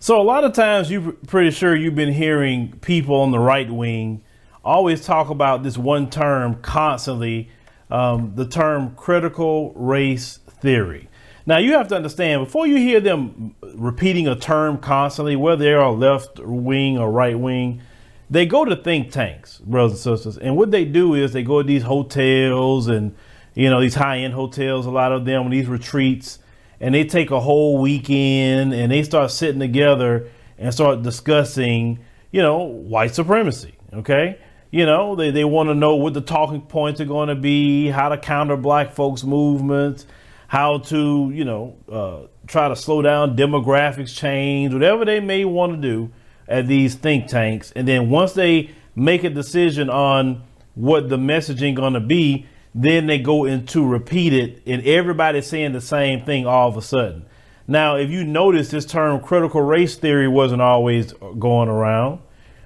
So a lot of times you're pretty sure you've been hearing people on the right wing always talk about this one term constantly, the term critical race theory. Now you have to understand, before you hear them repeating a term constantly, whether they are left wing or right wing, they go to think tanks, brothers and sisters. And what they do is they go to these hotels and, these high-end hotels, a lot of them, these retreats, and they take a whole weekend and they start sitting together and start discussing, white supremacy. Okay. They want to know what the talking points are going to be, how to counter black folks movements, how to, try to slow down demographics change, whatever they may want to do at these think tanks. And then once they make a decision on what the messaging going to be, then they go into repeat it, and everybody's saying the same thing all of a sudden. Now, if you notice, this term critical race theory wasn't always going around.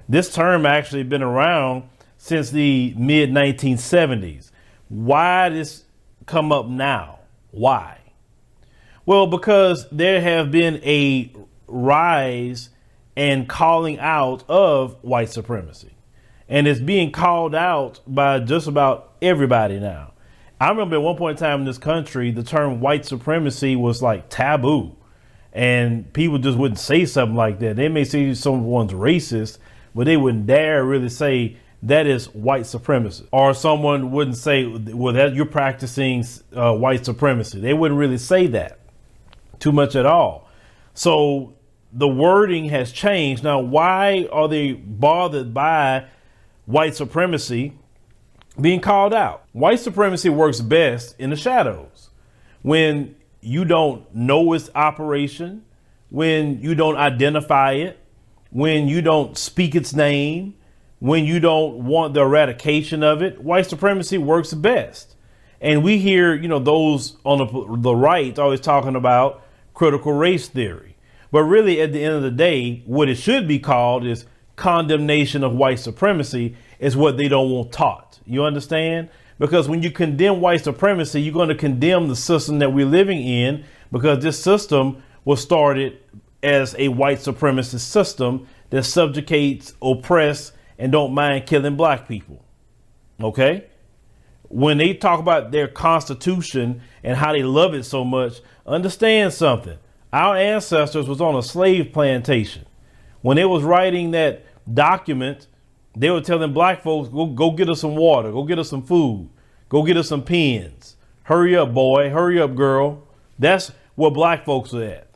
This term actually been around since the mid 1970s. Why this come up now? Why? Well, because there have been a rise and calling out of white supremacy. And it's being called out by just about everybody now. I remember at one point in time in this country, the term white supremacy was like taboo. And people just wouldn't say something like that. They may say someone's racist, but they wouldn't dare really say that is white supremacy. Or someone wouldn't say, well, that you're practicing white supremacy. They wouldn't really say that too much at all. So the wording has changed. Now, why are they bothered by white supremacy being called out? White supremacy works best in the shadows, when you don't know its operation, when you don't identify it, when you don't speak its name, when you don't want the eradication of it. White supremacy works best. And we hear, those on the right always talking about critical race theory. But really, at the end of the day, what it should be called is condemnation of white supremacy, is what they don't want taught. You understand? Because when you condemn white supremacy, you're going to condemn the system that we're living in, because this system was started as a white supremacist system that subjugates, oppress, and don't mind killing black people. Okay? When they talk about their constitution and how they love it so much, understand something. Our ancestors was on a slave plantation. When they was writing that document, they were telling black folks, go get us some water, go get us some food, go get us some pens. Hurry up, boy, hurry up, girl. That's where black folks are at.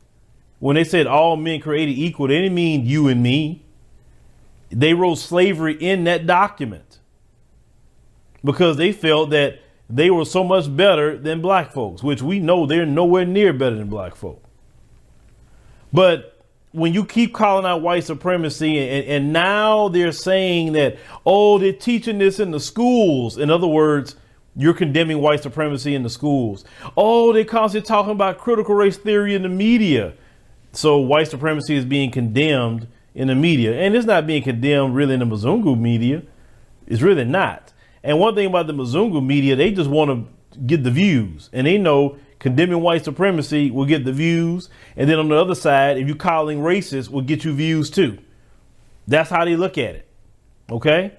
When they said all men created equal, they didn't mean you and me. They wrote slavery in that document because they felt that they were so much better than black folks, which we know they're nowhere near better than black folk. But when you keep calling out white supremacy, and now they're saying that, they're teaching this in the schools. In other words, you're condemning white supremacy in the schools. They're constantly talking about critical race theory in the media. So white supremacy is being condemned in the media. And it's not being condemned really in the Mzungu media. It's really not. And one thing about the Mzungu media, they just want to get the views. And they know condemning white supremacy will get the views. And then on the other side, if you're calling racist, will get you views too. That's how they look at it. Okay?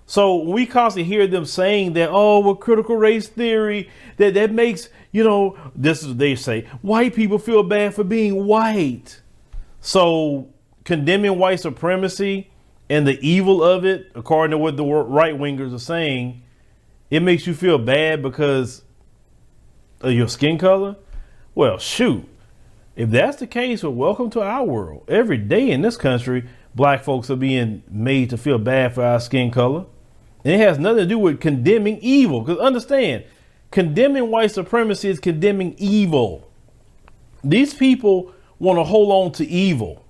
So when we constantly hear them saying that, critical race theory, that makes, this is what they say, white people feel bad for being white. So condemning white supremacy and the evil of it, according to what the right wingers are saying, it makes you feel bad because of your skin color? Well, shoot. If that's the case, well, welcome to our world. Every day in this country, black folks are being made to feel bad for our skin color. And it has nothing to do with condemning evil. Because understand, condemning white supremacy is condemning evil. These people want to hold on to evil.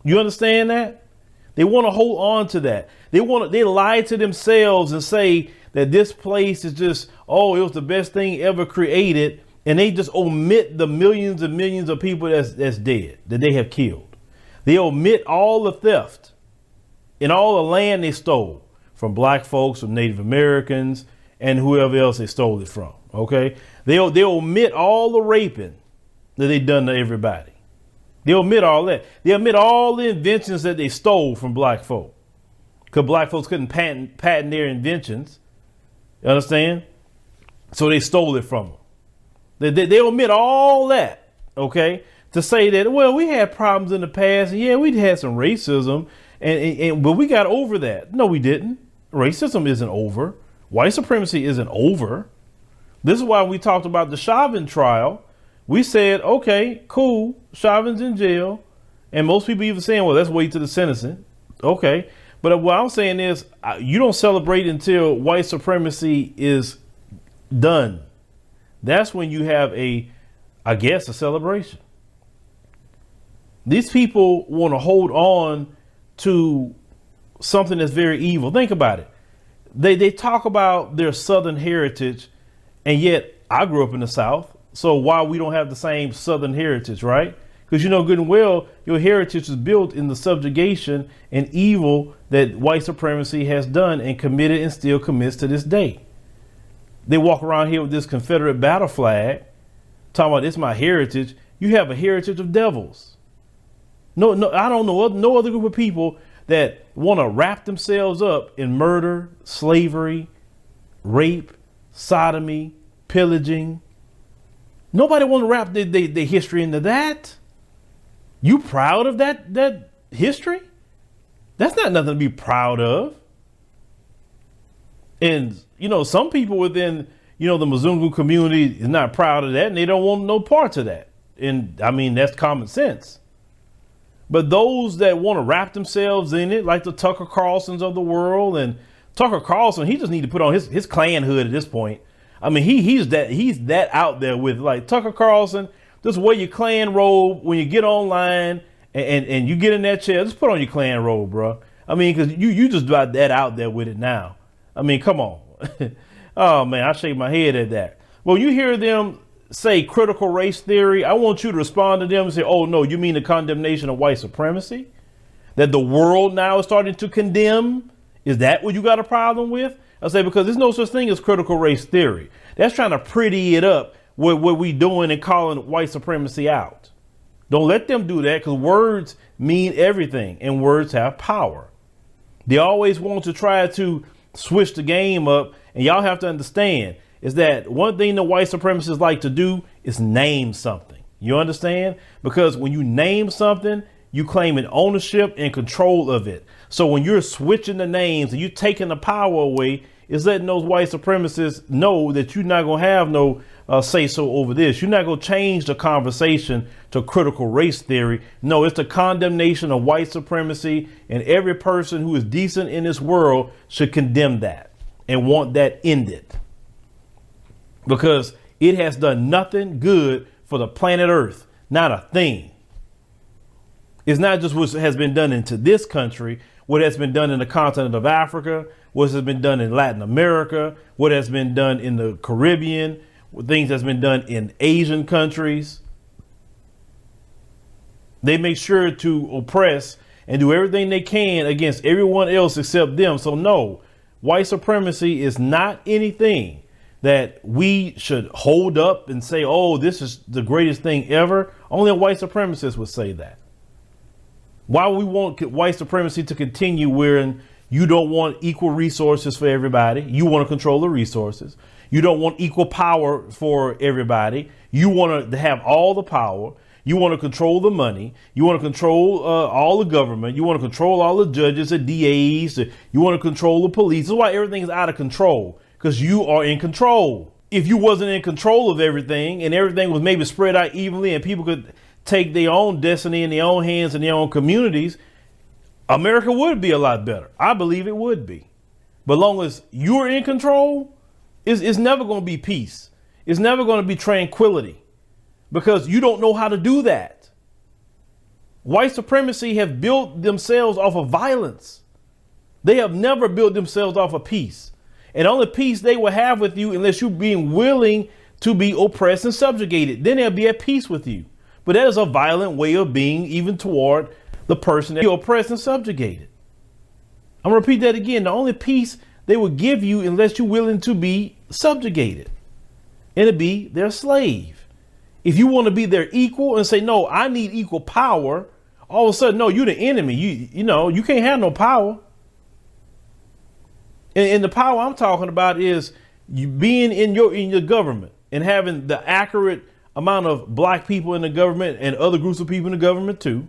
You understand that? They want to hold on to that. They lie to themselves and say that this place is just, it was the best thing ever created. And they just omit the millions and millions of people that's dead, that they have killed. They omit all the theft and all the land they stole from black folks, from Native Americans, and whoever else they stole it from. Okay. They omit all the raping that they done to everybody. They omit all that. They omit all the inventions that they stole from black folk, because black folks couldn't patent their inventions. You understand? So they stole it from them. They omit all that, okay, to say that, well, we had problems in the past. And yeah, we had some racism, but we got over that. No, we didn't. Racism isn't over. White supremacy isn't over. This is why we talked about the Chauvin trial. We said, okay, cool, Chauvin's in jail. And most people even saying, well, let's wait to the sentencing. Okay. But what I'm saying is, you don't celebrate until white supremacy is done. That's when you have a celebration. These people want to hold on to something that's very evil. Think about it. They talk about their Southern heritage, and yet I grew up in the South. So why we don't have the same Southern heritage, right? Because you know good and well, your heritage is built in the subjugation and evil that white supremacy has done and committed and still commits to this day. They walk around here with this Confederate battle flag, talking about it's my heritage. You have a heritage of devils. No, I don't know no other group of people that want to wrap themselves up in murder, slavery, rape, sodomy, pillaging. Nobody want to wrap their history into that. You proud of that history? That's not nothing to be proud of. And, you know, some people within, you know, the Mzungu community is not proud of that, and they don't want no parts of that. And I mean, that's common sense. But those that want to wrap themselves in it, like the Tucker Carlsons of the world, and Tucker Carlson, he just need to put on his Klan hood at this point. I mean, he's that out there with, like, Tucker Carlson. Just wear your Klan robe when you get online and you get in that chair. Just put on your Klan robe, bro. I mean, because you just got that out there with it now. I mean, come on. Oh, man, I shake my head at that. When you hear them say critical race theory, I want you to respond to them and say, oh, no, you mean the condemnation of white supremacy? That the world now is starting to condemn? Is that what you got a problem with? I say, because there's no such thing as critical race theory. That's trying to pretty it up what we doing and calling white supremacy out. Don't let them do that, because words mean everything and words have power. They always want to try to switch the game up. And y'all have to understand is that one thing the white supremacists like to do is name something. You understand? Because when you name something, you claim an ownership and control of it. So when you're switching the names and you're taking the power away, it's letting those white supremacists know that you're not going to have no say so over this. You're not going to change the conversation to critical race theory. No, it's the condemnation of white supremacy, and every person who is decent in this world should condemn that and want that ended, because it has done nothing good for the planet Earth. Not a thing. It's not just what has been done into this country, what has been done in the continent of Africa, what has been done in Latin America, what has been done in the Caribbean, things that's been done in Asian countries. They make sure to oppress and do everything they can against everyone else except them. So no, white supremacy is not anything that we should hold up and say, oh, this is the greatest thing ever. Only a white supremacist would say that. Why would we want white supremacy to continue wherein you don't want equal resources for everybody? You want to control the resources. You don't want equal power for everybody. You want to have all the power. You want to control the money. You want to control all the government. You want to control all the judges, the DAs. You want to control the police. That's why everything is out of control, because you are in control. If you wasn't in control of everything and everything was maybe spread out evenly and people could take their own destiny in their own hands in their own communities, America would be a lot better. I believe it would be. But long as you're in control, it's never going to be peace. It's never going to be tranquility, because you don't know how to do that. White supremacy have built themselves off of violence. They have never built themselves off of peace. And the only peace they will have with you, unless you're being willing to be oppressed and subjugated, then they'll be at peace with you. But that is a violent way of being, even toward the person that you're oppressed and subjugated. I'm going to repeat that again. The only peace they will give you, unless you're willing to be subjugated and to be their slave. If you want to be their equal and say, no, I need equal power, all of a sudden, no, you're the enemy. You can't have no power. And the power I'm talking about is you being in your government and having the accurate amount of black people in the government and other groups of people in the government too.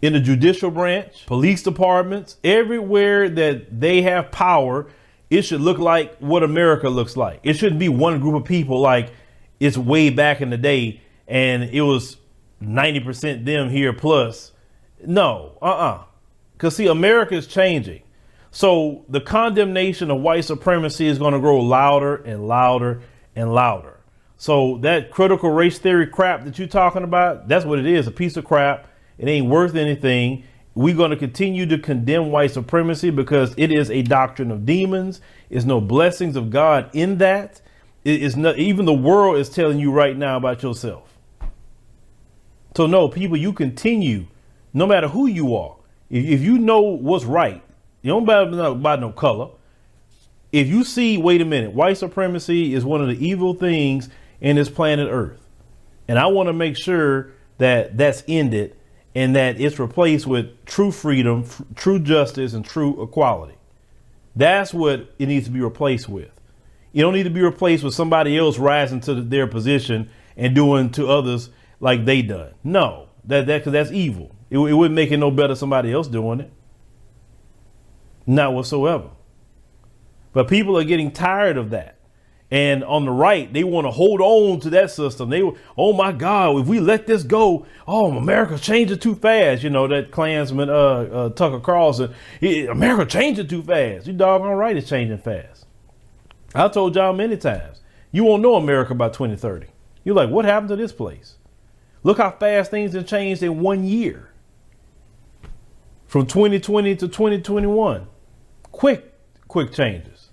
In the judicial branch, police departments, everywhere that they have power, it should look like what America looks like. It shouldn't be one group of people like it's way back in the day and it was 90% them here plus. No, Because see, America is changing. So the condemnation of white supremacy is going to grow louder and louder and louder. So that critical race theory crap that you're talking about, that's what it is, a piece of crap. It ain't worth anything. We're going to continue to condemn white supremacy because it is a doctrine of demons. There's no blessings of God in that. It is not, even the world is telling you right now about yourself. So no, people, you continue, no matter who you are. If you know what's right, you don't matter about no color. If you see, wait a minute, white supremacy is one of the evil things in this planet Earth. And I want to make sure that that's ended and that it's replaced with true freedom, true justice, and true equality. That's what it needs to be replaced with. You don't need to be replaced with somebody else rising to their position and doing to others like they done. No, because that's evil. It wouldn't make it no better somebody else doing it. Not whatsoever. But people are getting tired of that. And on the right, they want to hold on to that system. Oh my God, if we let this go, America's changing too fast. You know, that Klansman, Tucker Carlson, America changing too fast. You doggone right, it's changing fast. I told y'all many times, you won't know America by 2030. You're like, what happened to this place? Look how fast things have changed in 1 year. From 2020 to 2021. Quick changes.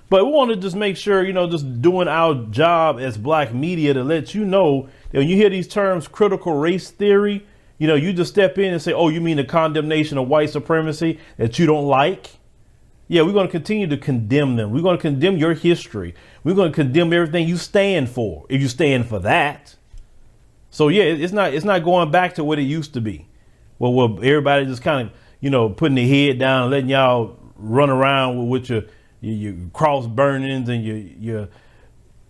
But we want to just make sure, just doing our job as black media to let you know that when you hear these terms, critical race theory, you just step in and say, oh, you mean the condemnation of white supremacy that you don't like? Yeah, we're going to continue to condemn them. We're going to condemn your history. We're going to condemn everything you stand for, if you stand for that. So, yeah, it's not going back to what it used to be. Well, everybody just kind of, putting their head down, letting y'all run around with your cross burnings and your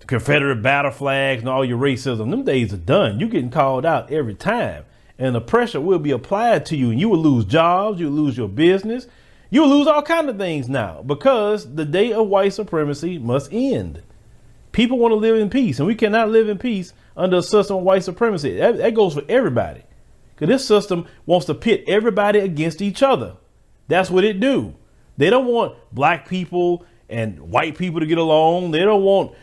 Confederate battle flags and all your racism. Them days are done. You're getting called out every time. And the pressure will be applied to you. And you will lose jobs. You will lose your business. You will lose all kinds of things now because the day of white supremacy must end. People want to live in peace, and we cannot live in peace under a system of white supremacy. That goes for everybody. Because this system wants to pit everybody against each other. That's what it do. They don't want black people and white people to get along. They don't want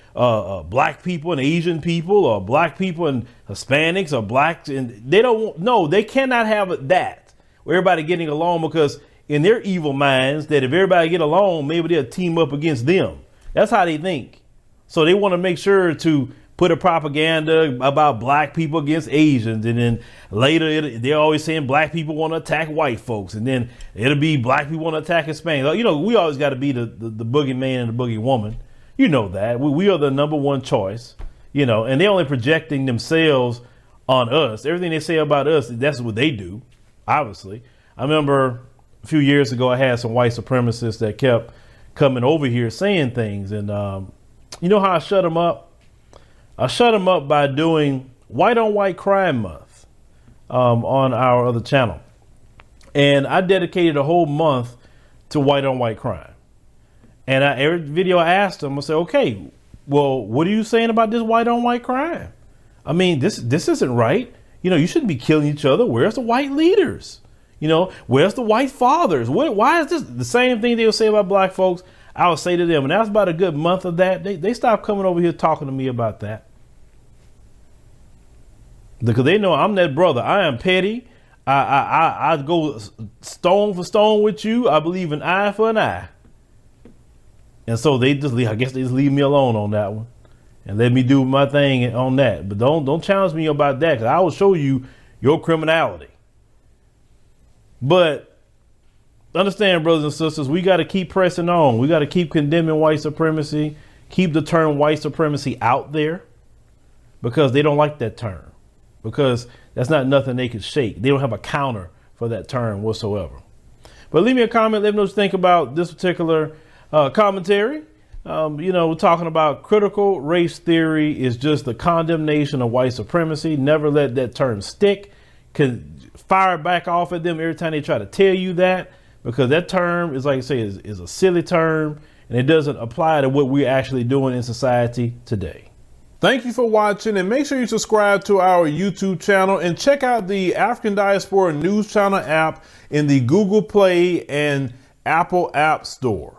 black people and Asian people or black people and Hispanics or blacks. And they don't want, no, they cannot have that where everybody getting along because in their evil minds that if everybody get along, maybe they'll team up against them. That's how they think. So they want to make sure to put a propaganda about black people against Asians. And then later they're always saying black people want to attack white folks. And then it'll be black people want to attack Hispanics. We always got to be the boogeyman and the boogie woman. You know that. We are the number one choice, and they're only projecting themselves on us. Everything they say about us, that's what they do, obviously. I remember a few years ago, I had some white supremacists that kept coming over here saying things. And you know how I shut them up? I shut them up by doing White on White Crime Month on our other channel. And I dedicated a whole month to white on white crime. And every video I asked them, I said, okay, well, what are you saying about this white on white crime? I mean, this isn't right. You shouldn't be killing each other. Where's the white leaders? Where's the white fathers? Why is this the same thing they'll say about black folks? I would say to them, and that was about a good month of that. They stopped coming over here talking to me about that. Because they know I'm that brother. I am petty. I go stone for stone with you. I believe an eye for an eye. And so I guess they just leave me alone on that one and let me do my thing on that. But don't challenge me about that, because I will show you your criminality. But understand, brothers and sisters, we got to keep pressing on. We got to keep condemning white supremacy, keep the term white supremacy out there. because they don't like that term, because that's not nothing they can shake. They don't have a counter for that term whatsoever. But leave me a comment. Let me know what you think about this particular commentary. We're talking about critical race theory is just the condemnation of white supremacy. Never let that term stick. Fire back off at them every time they try to tell you that, because that term is, like I say, is a silly term, and it doesn't apply to what we're actually doing in society today. Thank you for watching, and make sure you subscribe to our YouTube channel and check out the African Diaspora News Channel app in the Google Play and Apple App Store.